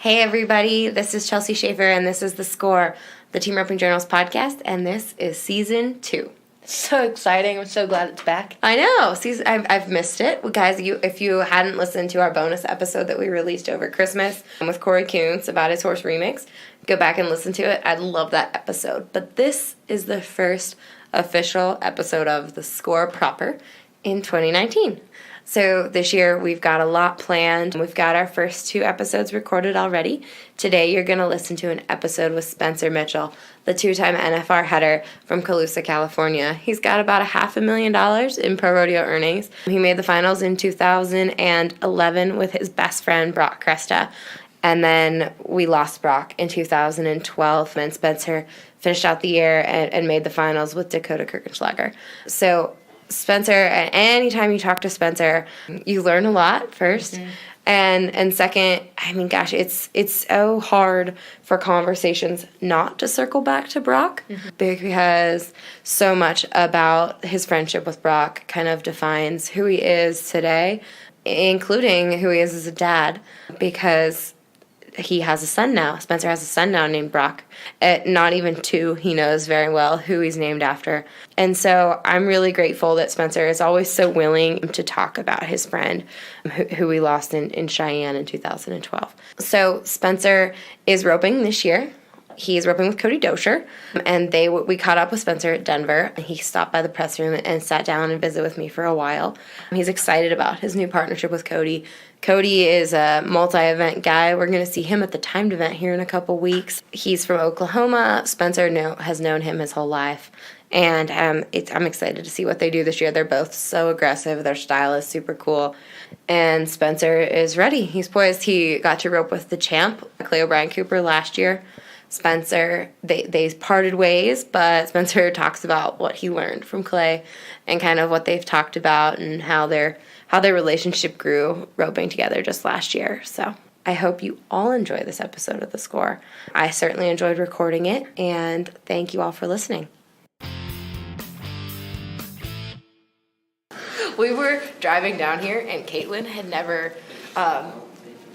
Hey everybody, this is Chelsea Schaefer and this is The Score, the Team Roping Journals podcast, and this is season 2. So exciting. I'm so glad it's back. I know. I've missed it. Well, guys, if you hadn't listened to our bonus episode that we released over Christmas with Corey Kuntz about his horse remix, go back and listen to it. I love that episode. But this is the first official episode of The Score proper in 2019. So this year we've got a lot planned. We've got our first 2 episodes recorded already. Today you're going to listen to an episode with Spencer Mitchell, the 2-time NFR header from Colusa, California. He's got about $500,000 in pro rodeo earnings. He made the finals in 2011 with his best friend Broc Cresta. And then we lost Broc in 2012, and Spencer finished out the year and made the finals with Dakota Kirchenschlager. So Spencer, anytime you talk to Spencer, you learn a lot first. Mm-hmm. And second, I mean, gosh, it's so hard for conversations not to circle back to Broc, mm-hmm. because so much about his friendship with Broc kind of defines who he is today, including who he is as a dad, because he has a son now. Spencer has a son now named Broc. Not even 2, he knows very well who he's named after. And so I'm really grateful that Spencer is always so willing to talk about his friend who we lost in Cheyenne in 2012. So Spencer is roping this year. He's roping with Cody Doescher, and we caught up with Spencer at Denver. He stopped by the press room and sat down and visited with me for a while. He's excited about his new partnership with Cody. Cody is a multi-event guy. We're going to see him at the timed event here in a couple weeks. He's from Oklahoma. Spencer has known him his whole life, and I'm excited to see what they do this year. They're both so aggressive. Their style is super cool, and Spencer is ready. He's poised. He got to rope with the champ, Clay O'Brien Cooper, last year. Spencer, they parted ways, but Spencer talks about what he learned from Clay and kind of what they've talked about and how their relationship grew roping together just last year. So I hope you all enjoy this episode of The Score. I certainly enjoyed recording it, and thank you all for listening. We were driving down here, and Caitlin had never...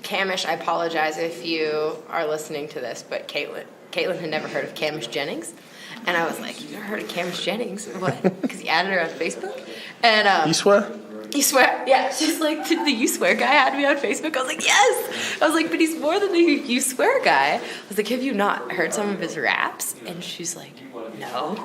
Camish, I apologize if you are listening to this, but Caitlin had never heard of Camish Jennings. And I was like, "You've never heard of Camish Jennings?" What? Because he added her on Facebook. And You swear? You swear? Yeah. She's like, "Did the You Swear guy add me on Facebook?" I was like, "Yes." I was like, "But he's more than the You Swear guy." I was like, "Have you not heard some of his raps?" And she's like, "No."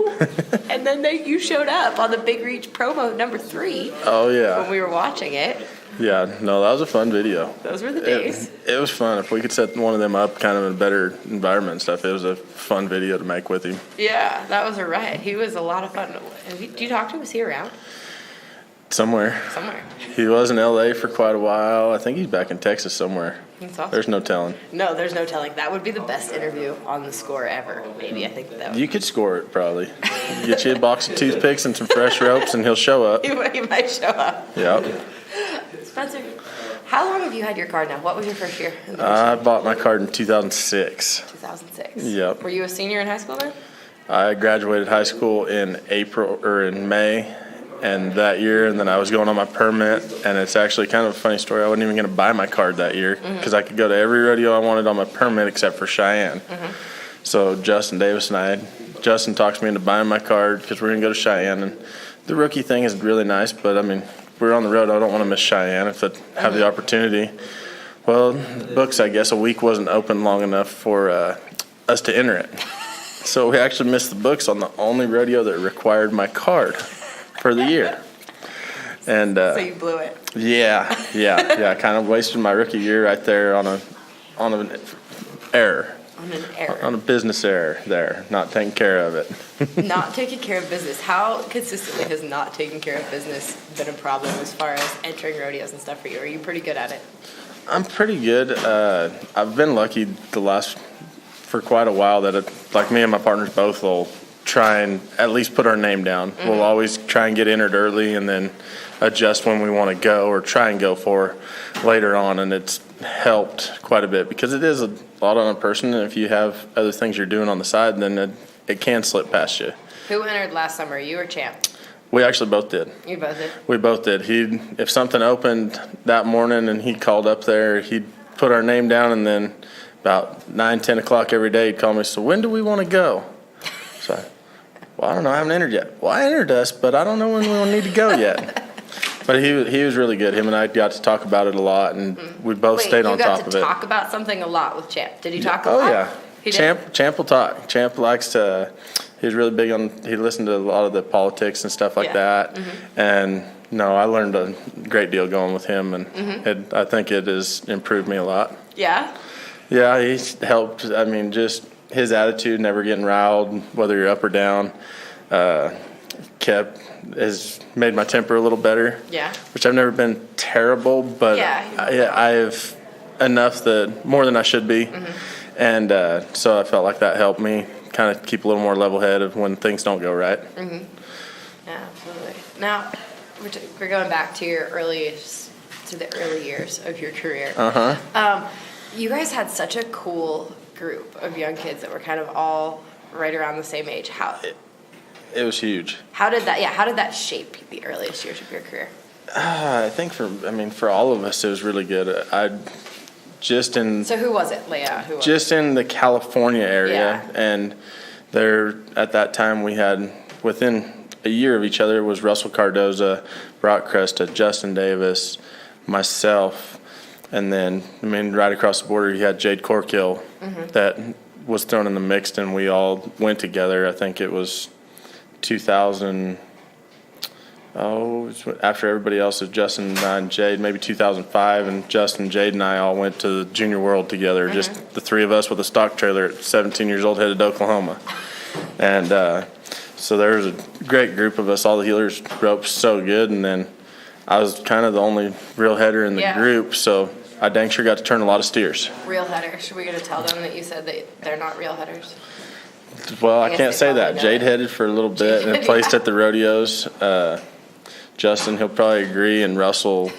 And then you showed up on the Big Reach promo number 3. Oh, yeah. When we were watching it. Yeah, no, that was a fun video. Those were the days. It was fun. If we could set one of them up kind of in a better environment and stuff, it was a fun video to make with him. Yeah, that was a riot. He was a lot of fun. Did you talk to him? Was he around? Somewhere. He was in L.A. for quite a while. I think he's back in Texas somewhere. That's awesome. There's no telling. No, there's no telling. That would be the best interview on The Score ever. Maybe, I think that would. You could score it, probably. Get you a box of toothpicks and some fresh ropes, and he'll show up. He might show up. Yep. Spencer, how long have you had your card now? What was your first year? I bought my card in 2006. 2006. Yep. Were you a senior in high school then? I graduated high school in May, and that year, and then I was going on my permit, and it's actually kind of a funny story. I wasn't even going to buy my card that year because I could go to every rodeo I wanted on my permit except for Cheyenne. Mm-hmm. So Justin Davis and Justin talks me into buying my card because we're going to go to Cheyenne, and the rookie thing is really nice, but I mean, we're on the road. I don't want to miss Cheyenne if I have the opportunity. Well, the books, I guess, a week wasn't open long enough for us to enter it. So we actually missed the books on the only rodeo that required my card for the year. And so you blew it. Yeah. Kind of wasted my rookie year right there on an error. On a business error there, not taking care of it. Not taking care of business. How consistently has not taking care of business been a problem as far as entering rodeos and stuff for you? Are you pretty good at it? I'm pretty good. I've been lucky for quite a while that like me and my partners both will try and at least put our name down. Mm-hmm. We'll always try and get entered early and then adjust when we want to go or try and go for later on, and it's helped quite a bit because it is a lot on a person, and if you have other things you're doing on the side, then it can slip past you. Who entered last summer, you or Champ? We actually both did. You both did? We both did. If something opened that morning and he called up there, he'd put our name down, and then about 9, 10 o'clock every day, he'd call me, so when do we want to go? So, well, I don't know, I haven't entered yet. Well, I entered us, but I don't know when we need to go yet. But he was really good. Him and I got to talk about it a lot, and we both stayed on top of it. You got to talk about something a lot with Champ. Did you talk a lot? Oh, yeah. Champ will talk. Champ likes to, he's really big on, he listened to a lot of the politics and stuff like that. And no, I learned a great deal going with him, and I think it has improved me a lot. Yeah? Yeah, he's helped. I mean, just his attitude, never getting riled, whether you're up or down, has made my temper a little better. Yeah. Which I've never been terrible, but I have enough more than I should be. And so I felt like that helped me kind of keep a little more level head of when things don't go right. Yeah, absolutely. Now, we're going back to the early years of your career. You guys had such a cool group of young kids that were kind of all right around the same age. It was huge. How did that shape the earliest years of your career? I think for all of us, it was really good. So who was it, Leah? Just in the California area, and there at that time we had, within a year of each other, was Russell Cardoza, Broc Cresta, Justin Davis, myself, and then right across the border you had Jade Corkill that was thrown in the mix, and we all went together. I think it was 2000. After everybody else, was Justin and Jade, maybe 2005, and Justin, Jade, and I all went to the Junior World together, just the three of us with a stock trailer at 17 years old, headed to Oklahoma. And so there was a great group of us. All the healers roped so good, and then I was kind of the only real header in the group, so I dang sure got to turn a lot of steers. Real headers. Are we going to tell them that you said that they're not real headers? Well, I can't say that. Jade headed for a little bit and placed at the rodeos. Justin, he'll probably agree, and Russell,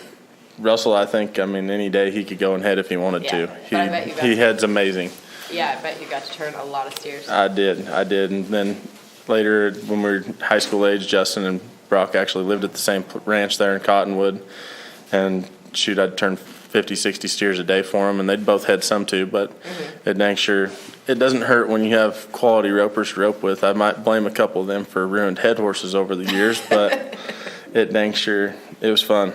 I think, any day he could go and head if he wanted to. He heads amazing. Yeah, I bet you got to turn a lot of steers. I did, and then later when we were high school age, Justin and Broc actually lived at the same ranch there in Cottonwood, and I'd turn 50, 60 steers a day for them, and they'd both head some too, but it dang sure, it doesn't hurt when you have quality ropers to rope with. I might blame a couple of them for ruined head horses over the years, but it dang sure, it was fun.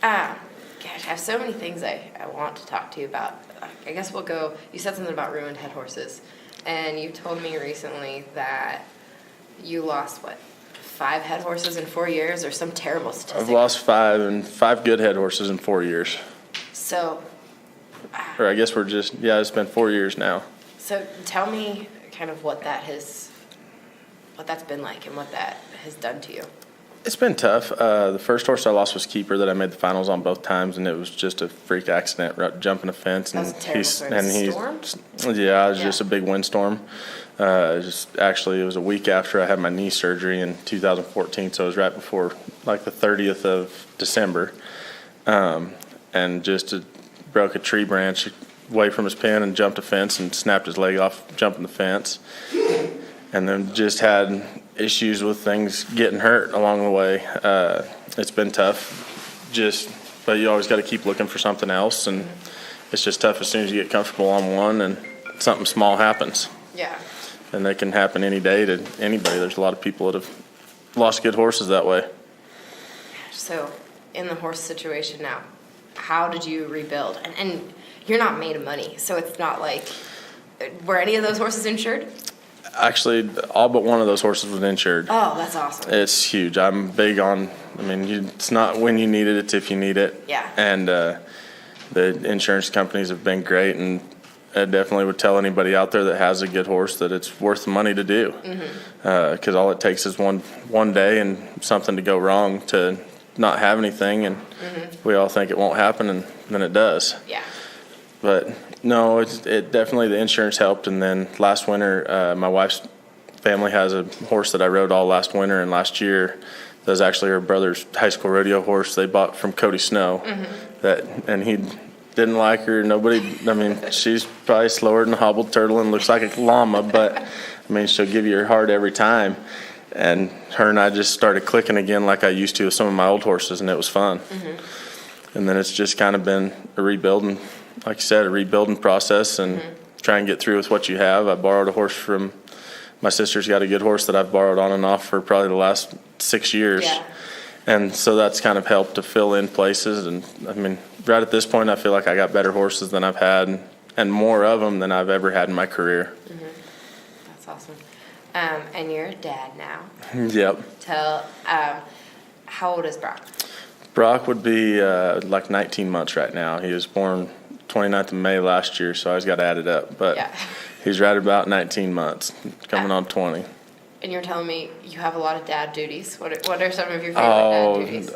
Gosh, I have so many things I want to talk to you about. I guess we'll go, you said something about ruined head horses, and you told me recently that you lost, 5 head horses in 4 years, or some terrible statistic? I've lost 5 good head horses in 4 years. So, or I guess it's been 4 years now. So tell me kind of what that's been like and what that has done to you. It's been tough. The first horse I lost was Keeper, that I made the finals on both times, and it was just a freak accident, jumping a fence. And that was a terrible storm? Yeah, it was just a big windstorm. It was a week after I had my knee surgery in 2014, so it was right before the 30th of December. And broke a tree branch away from his pen and jumped a fence and snapped his leg off jumping the fence. And then just had issues with things getting hurt along the way. It's been tough, but you always got to keep looking for something else, and it's just tough as soon as you get comfortable on one and something small happens. Yeah. And that can happen any day to anybody. There's a lot of people that have lost good horses that way. So, in the horse situation now, how did you rebuild? And you're not made of money, so it's not like, were any of those horses insured? Actually, all but one of those horses was insured. Oh, that's awesome. It's huge. I'm big on, it's not when you need it, it's if you need it. Yeah. And the insurance companies have been great, and I definitely would tell anybody out there that has a good horse that it's worth the money to do. Because all it takes is one day and something to go wrong to not have anything, and we all think it won't happen, and then it does. Yeah. But no, it definitely, the insurance helped. And then last winter, my wife's family has a horse that I rode all last winter and last year. That was actually her brother's high school rodeo horse they bought from Cody Snow. And he didn't like her. She's probably slower than a hobbled turtle and looks like a llama, but she'll give you her heart every time. And her and I just started clicking again like I used to with some of my old horses, and it was fun. And then it's just kind of been a rebuild, and like you said, a rebuilding process and try and get through with what you have. I borrowed a horse from my sister's got a good horse that I've borrowed on and off for probably the last 6 years. Yeah. And so that's kind of helped to fill in places. And I mean, right at this point, I feel like I got better horses than I've had and more of them than I've ever had in my career. That's awesome. And you're a dad now. Yep. How old is Broc? Broc would be like 19 months right now. He was born 29th of May last year, so I just got to add it up. But he's right about 19 months, coming on 20. And you're telling me you have a lot of dad duties. What are some of your favorite dad duties?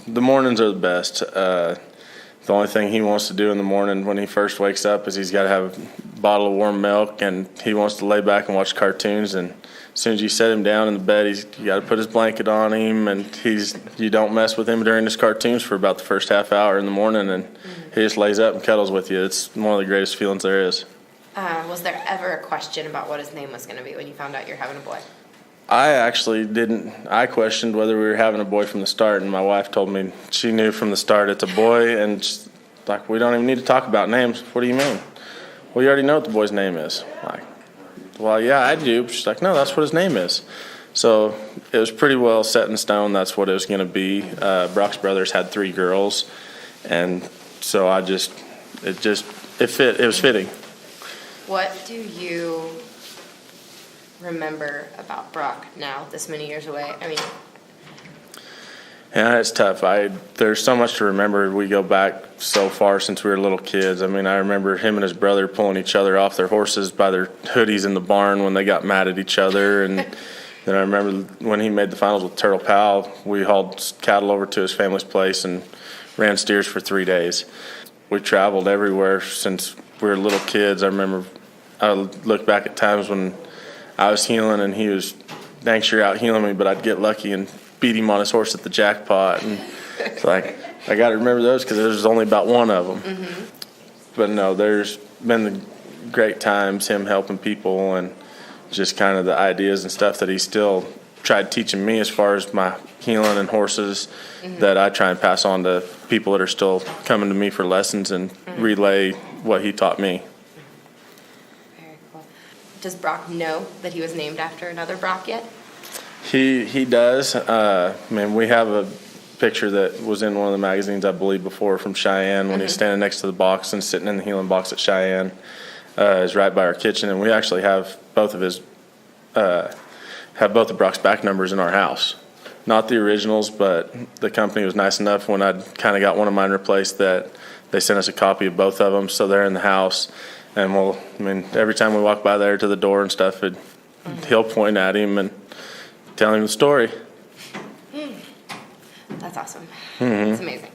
The mornings are the best. The only thing he wants to do in the morning when he first wakes up is he's got to have a bottle of warm milk, and he wants to lay back and watch cartoons. And as soon as you set him down in the bed, you got to put his blanket on him, and you don't mess with him during his cartoons for about the first half hour in the morning, and he just lays up and cuddles with you. It's one of the greatest feelings there is. Was there ever a question about what his name was going to be when you found out you're having a boy? I actually didn't. I questioned whether we were having a boy from the start, and my wife told me she knew from the start it's a boy, and she's like, we don't even need to talk about names. What do you mean? Well, you already know what the boy's name is. Like, well, yeah, I do. She's like, no, that's what his name is. So it was pretty well set in stone. That's what it was going to be. Broc's brothers had 3 girls, and so it fit. It was fitting. What do you remember about Broc now, this many years away? I mean, yeah, it's tough. There's so much to remember. We go back so far since we were little kids. I mean, I remember him and his brother pulling each other off their horses by their hoodies in the barn when they got mad at each other. And then I remember when he made the finals with Turtle Powell, we hauled cattle over to his family's place and ran steers for 3 days. We traveled everywhere since we were little kids. I remember I look back at times when I was heeling and he was dang sure out heeling me, but I'd get lucky and beat him on his horse at the jackpot. And it's like, I got to remember those because there's only about one of them. But no, there's been the great times, him helping people and just kind of the ideas and stuff that he still tried teaching me as far as my heeling and horses that I try and pass on to people that are still coming to me for lessons and relay what he taught me. very cool. Does Broc know that he was named after another Broc yet? He does. Man, we have a picture that was in one of the magazines, I believe, before from Cheyenne when he's standing next to the box and sitting in the heeling box at Cheyenne. Is right by our kitchen, and we actually have both of Broc's back numbers in our house. Not the originals, but the company was nice enough when I'd kind of got one of mine replaced that they sent us a copy of both of them, so they're in the house. And every time we walk by there to the door and stuff, he'll point at him and tell him the story. That's awesome. It's amazing.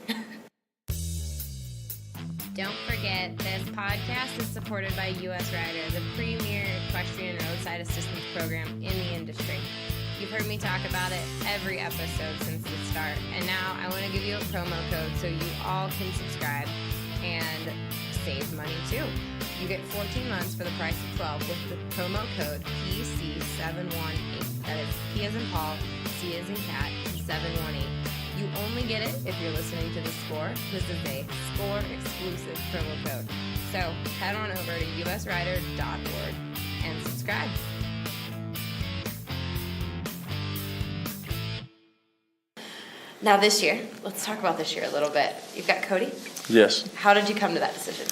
Don't forget, this podcast is supported by U.S. Rider, the premier equestrian roadside assistance program in the industry. You've heard me talk about it every episode since the start, and now I want to give you a promo code so you all can subscribe and save money too. You get 14 months for the price of 12 with the promo code PC718. That is P as in Paul, C as in Cat, 718. You only get it if you're listening to The Score. This is a Score exclusive promo code. So head on over to usrider.org and subscribe. Now this year, let's talk about this year a little bit. You've got Cody. Yes. How did you come to that decision?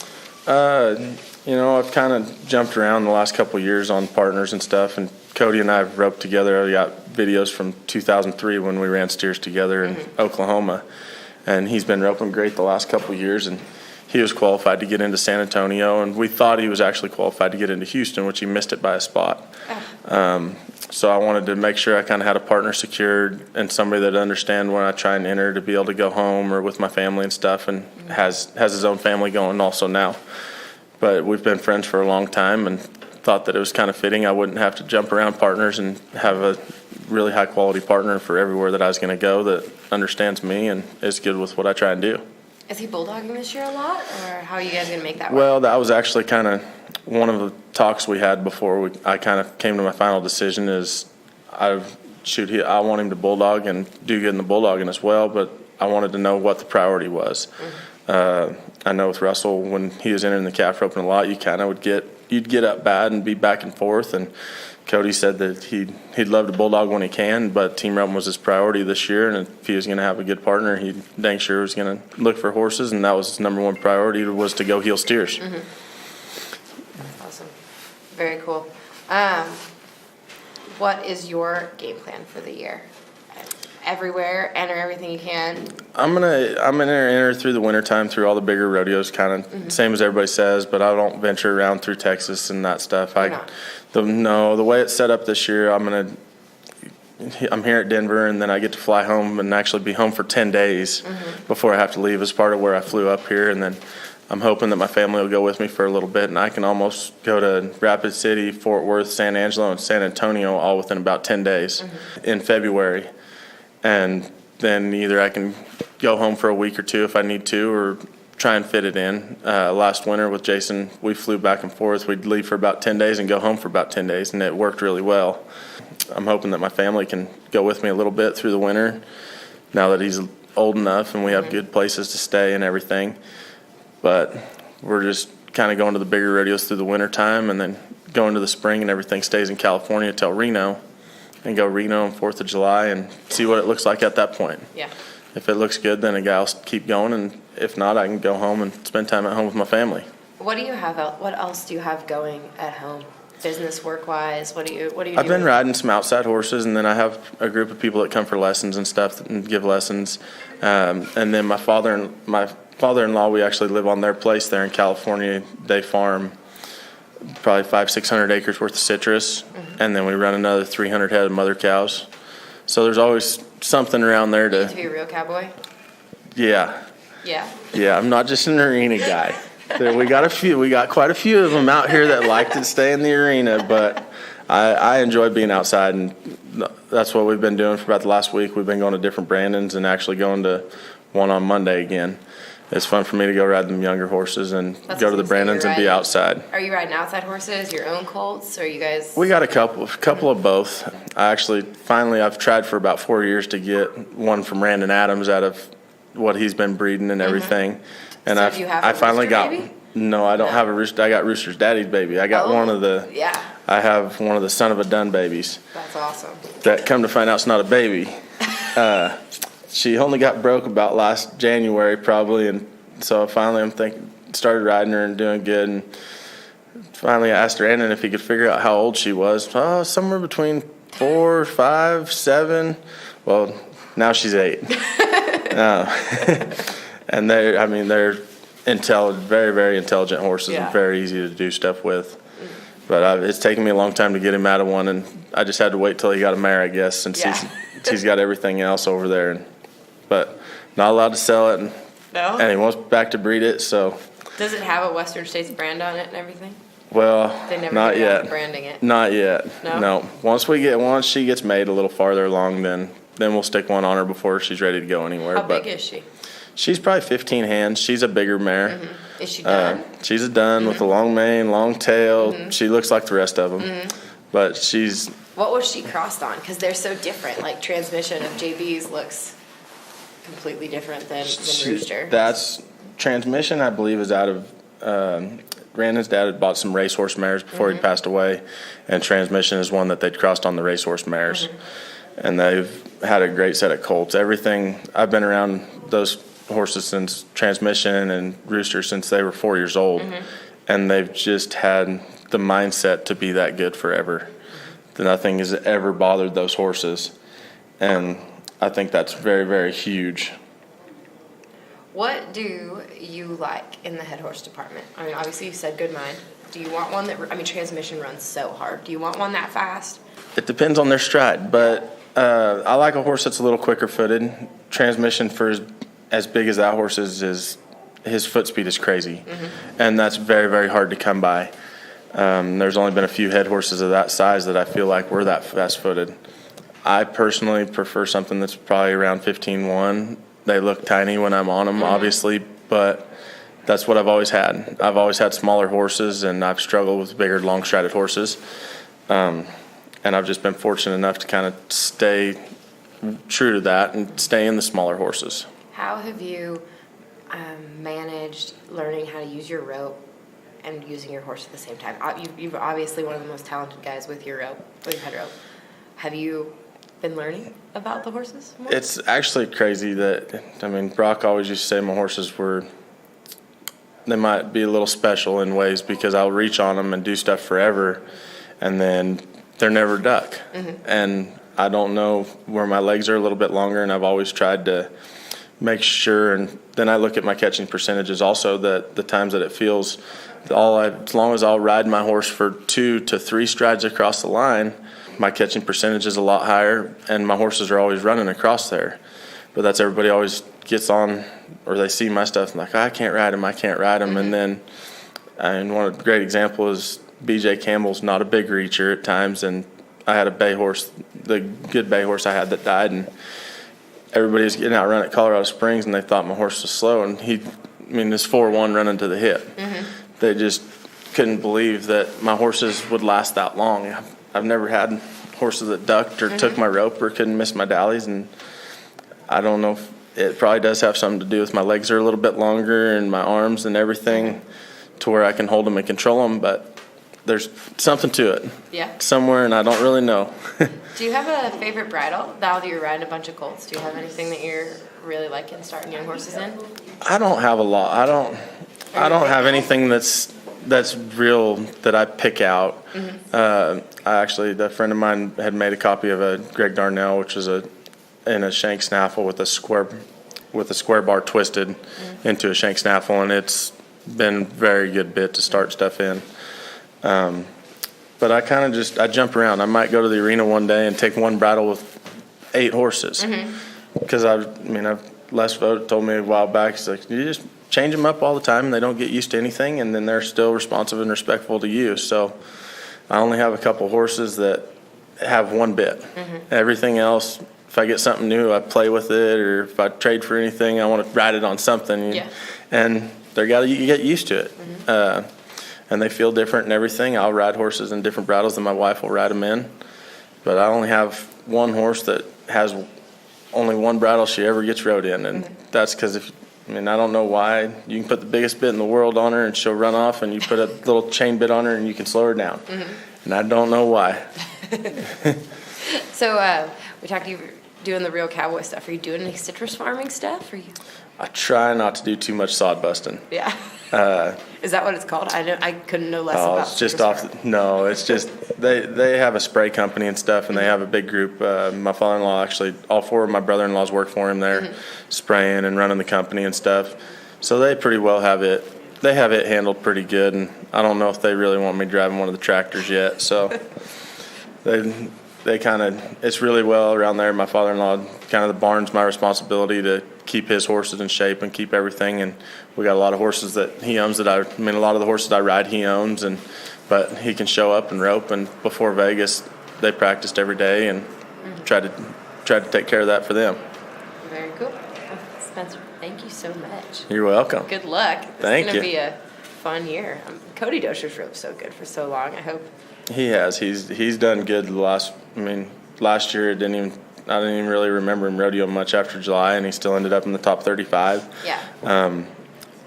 I've kind of jumped around the last couple of years on partners and stuff, and Cody and I have roped together. I got videos from 2003 when we ran steers together in Oklahoma, and he's been roping great the last couple of years, and he was qualified to get into San Antonio, and we thought he was actually qualified to get into Houston, which he missed it by a spot. So I wanted to make sure I kind of had a partner secured and somebody that understand when I try and enter to be able to go home or with my family and stuff, and has his own family going also now. But we've been friends for a long time and thought that it was kind of fitting. I wouldn't have to jump around partners and have a really high quality partner for everywhere that I was going to go that understands me and is good with what I try and do. Is he bulldogging this year a lot, or how are you guys going to make that work? Well, that was actually kind of one of the talks we had before I kind of came to my final decision is I want him to bulldog and do good in the bulldogging as well, but I wanted to know what the priority was. I know with Russell, when he was entering the calf roping a lot, you kind of you'd get up bad and be back and forth. And Cody said that he'd love to bulldog when he can, but team roping was his priority this year. And if he was going to have a good partner, he dang sure was going to look for horses, and that was his number one priority, was to go heel steers. Awesome. Very cool. What is your game plan for the year? Everywhere, enter everything you can. I'm gonna enter through the wintertime through all the bigger rodeos, kind of same as everybody says, but I don't venture around through Texas and that stuff. The way it's set up this year, I'm here at Denver, and then I get to fly home and actually be home for 10 days before I have to leave as part of where I flew up here, and then I'm hoping that my family will go with me for a little bit, and I can almost go to Rapid City, Fort Worth, San Angelo, and San Antonio all within about 10 days in February. And then either I can go home for a week or two if I need to, or try and fit it in. Last winter with Jason, we flew back and forth. We'd leave for about 10 days and go home for about 10 days, and it worked really well. I'm hoping that my family can go with me a little bit through the winter now that he's old enough and we have good places to stay and everything. But we're just kind of going to the bigger rodeos through the winter time, and then going to the spring, and everything stays in California till Reno. And go Reno on 4th of July and see what it looks like at that point. Yeah. If it looks good, then I'll keep going, and if not, I can go home and spend time at home with my family. What do you have? What else do you have going at home, business work wise? What do you doing? I've been riding some outside horses, and then I have a group of people that come for lessons and stuff and give lessons. And then my father-in-law, we actually live on their place there in California. They farm probably 500-600 acres worth of citrus, and then we run another 300 head of mother cows. So there's always something around there to be a real cowboy. Yeah. Yeah. I'm not just an arena guy. We got quite a few of them out here that like to stay in the arena, but I enjoy being outside, and that's what we've been doing for about the last week. We've been going to different Brandons and actually going to one on Monday again. It's fun for me to go ride them younger horses and go to the Brandons and be outside. Are you riding outside horses, your own colts, or you guys? We got a couple of both. I've tried for about 4 years to get one from Brandon Adams out of what he's been breeding and everything. And so do you have I a finally rooster got. baby? No, I don't have a rooster. I got Rooster's daddy's baby. I got one of the. Yeah. I have one of the son of a dun babies. That's awesome. That, come to find out, it's not a baby. She only got broke about last January probably, and so finally started riding her and doing good, and finally I asked Brandon if he could figure out how old she was. Somewhere between 4, 5, 7. Well, now she's 8. And they're intelligent, very, very intelligent horses, and very easy to do stuff with. But it's taken me a long time to get him out of one, and I just had to wait till he got a mare, I guess, since he's got everything else over there. But not allowed to sell it, and he wants back to breed it. So does it have a Western States brand on it and everything? Well, they never not yet. Branding it. Not yet. No. Once she gets made a little farther along, then we'll stick one on her before she's ready to go anywhere. How big is she? She's probably 15 hands. She's a bigger mare. Is she done? She's a dun with a long mane, long tail. She looks like the rest of them, but she's. What was she crossed on? Because they're so different. Like transmission of JB's looks completely different than Rooster. That's transmission, I believe, is out of. Brandon's dad had bought some racehorse mares before he passed away, and transmission is one that they'd crossed on the racehorse mares. And they've had a great set of colts. Everything, I've been around those horses since transmission and Rooster since they were 4 years old, and they've just had the mindset to be that good forever. Nothing has ever bothered those horses, and I think that's very, very huge. What do you like in the head horse department? I mean, obviously you said good mind. Do you want one that, transmission runs so hard. Do you want one that fast? It depends on their stride, but I like a horse that's a little quicker footed. Transmission for as big as that horse is his foot speed is crazy, and that's very, very hard to come by. There's only been a few head horses of that size that I feel like were that fast footed. I personally prefer something that's probably around 15-1. They look tiny when I'm on them, obviously, but that's what I've always had. I've always had smaller horses, and I've struggled with bigger, long-strided horses. And I've just been fortunate enough to kind of stay true to that and stay in the smaller horses. How have you managed learning how to use your rope and using your horse at the same time? You're obviously one of the most talented guys with your rope, with your head rope. Have you been learning about the horses more? It's actually crazy that, Broc always used to say my horses they might be a little special in ways because I'll reach on them and do stuff forever, and then they're never duck. And I don't know where my legs are a little bit longer, and I've always tried to make sure. And then I look at my catching percentages also, that the times that it feels, as long as I'll ride my horse for 2 to 3 strides across the line, my catching percentage is a lot higher, and my horses are always running across there. But that's everybody always gets on, or they see my stuff and like, I can't ride him. And then, one great example is BJ Campbell's not a big reacher at times, and I had a bay horse, the good bay horse I had that died, and everybody was getting out run at Colorado Springs, and they thought my horse was slow, and this 4-1 running to the hip. They just couldn't believe that my horses would last that long. I've never had horses that ducked or took my rope or couldn't miss my dallies, and I don't know if it probably does have something to do with my legs are a little bit longer and my arms and everything to where I can hold them and control them, but there's something to it. Yeah. Somewhere, and I don't really know. Do you have a favorite bridle now that you're riding a bunch of colts? Do you have anything that you're really liking starting young horses in? I don't have a lot. I don't have anything that's real that I pick out. A friend of mine had made a copy of a Greg Darnell, which was in a shank snaffle with a square bar twisted into a shank snaffle, and it's been a very good bit to start stuff in. But I jump around. I might go to the arena one day and take one bridle with 8 horses. Because Les Vogt told me a while back, he's like, you just change them up all the time and they don't get used to anything, and then they're still responsive and respectful to you. So I only have a couple horses that have one bit. Everything else, if I get something new, I play with it, or if I trade for anything, I want to ride it on something. And you get used to it. And they feel different and everything. I'll ride horses in different bridles than my wife will ride them in. But I only have one horse that has only one bridle she ever gets rode in, and that's because I don't know why. You can put the biggest bit in the world on her and she'll run off, and you put a little chain bit on her and you can slow her down. And I don't know why. So we talked to you doing the real cowboy stuff. Are you doing any citrus farming stuff? I try not to do too much sod busting. Yeah. Is that what it's called? I couldn't know less about it's just no, it's just they have a spray company and stuff, and they have a big group. My father-in-law, actually, all 4 of my brother-in-laws work for him there, spraying and running the company and stuff. So they pretty well have it. They have it handled pretty good, and I don't know if they really want me driving one of the tractors yet. So they kind of, it's really well around there. My father-in-law, kind of the barn's my responsibility to keep his horses in shape and keep everything. And we got a lot of horses that he owns a lot of the horses I ride he owns, but he can show up and rope. And before Vegas, they practiced every day and tried to take care of that for them. Very cool. Well, Spencer, thank you so much. You're welcome. Good luck. Thank you. It's going to be a fun year. Cody Doescher's roped so good for so long. I hope. He has. He's done good last year. I didn't even really remember him rodeoing much after July, and he still ended up in the top 35. Yeah.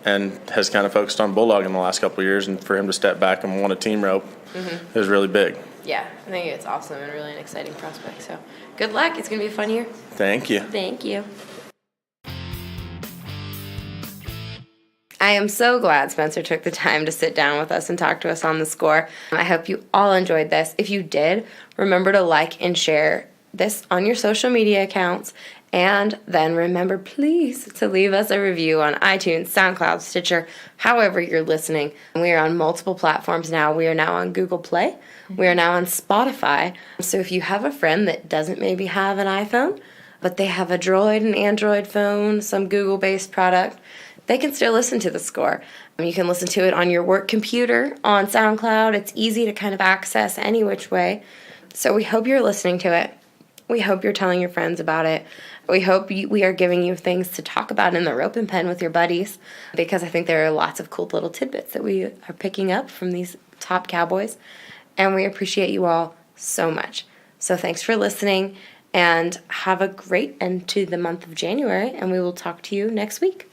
And has kind of focused on bulldog in the last couple of years, and for him to step back and want a team rope, it was really big. Yeah, I think it's awesome and really an exciting prospect. So good luck. It's going to be a fun year. Thank you. Thank you. I am so glad Spencer took the time to sit down with us and talk to us on the score. I hope you all enjoyed this. If you did, remember to like and share this on your social media accounts. And then remember, please, to leave us a review on iTunes, SoundCloud, Stitcher, however you're listening. We are on multiple platforms now. We are now on Google Play. We are now on Spotify. So if you have a friend that doesn't maybe have an iPhone, but they have a Droid, an Android phone, some Google-based product, they can still listen to the score. You can listen to it on your work computer, on SoundCloud. It's easy to kind of access any which way. So we hope you're listening to it. We hope you're telling your friends about it. We hope we are giving you things to talk about in the rope and pen with your buddies, because I think there are lots of cool little tidbits that we are picking up from these top cowboys, and we appreciate you all so much. So thanks for listening, and have a great end to the month of January, and we will talk to you next week.